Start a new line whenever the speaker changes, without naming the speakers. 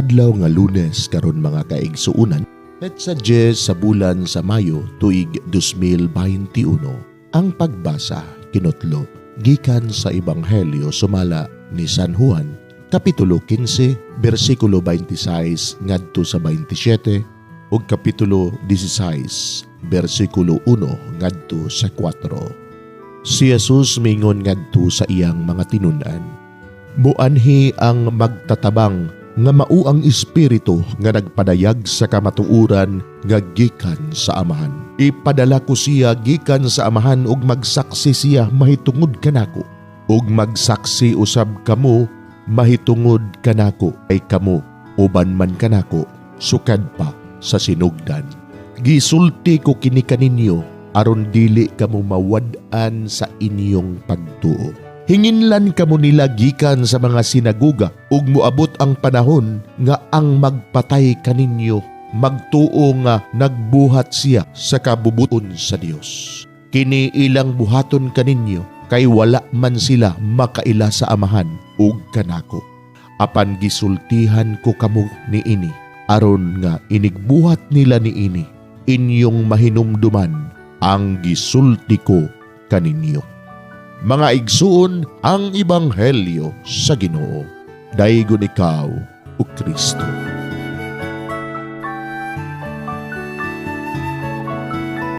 Adlaw nga Lunes karon mga kaigsuunan, petsa 10 sa bulan sa Mayo tuig 2021. Ang pagbasa kinutlo gikan sa Ebanghelyo sumala ni San Juan, kapitulo 15, bersikulo 26 ngadto sa 27 ug kapitulo 16, bersikulo 1 ngadto sa 4. Si Jesus mingon ngadto sa iyang mga tinud-an, "Muanhi ang magtatabang nga mao ang espiritu nga nagpadayag sa kamatuoran nga gikan sa Amahan. Ipadala ko siya gikan sa Amahan ug magsaksi siya mahitungod kanako. Ug magsaksi usab kamo mahitungod kanako ay kamo uban man kanako sukad pa sa sinugdan. Gisulti ko kini kaninyo aron dili kamo mawad-an sa inyong pagtuo. Hinginlan kamo nila gikan sa mga sinagoga ug moabot ang panahon nga ang magpatay kaninyo magtuo nga nagbuhat siya sa kabubuton sa Dios. Kini ilang buhaton kaninyo kay wala man sila makaila sa Amahan ug kanako. Apan gisultihan ko kamo niini aron nga inigbuhat nila niini inyong mahinumduman ang gisulti ko kaninyo." Mga igsuon, ang Ebanghelyo sa Ginoo. Daygon ikaw, o Kristo.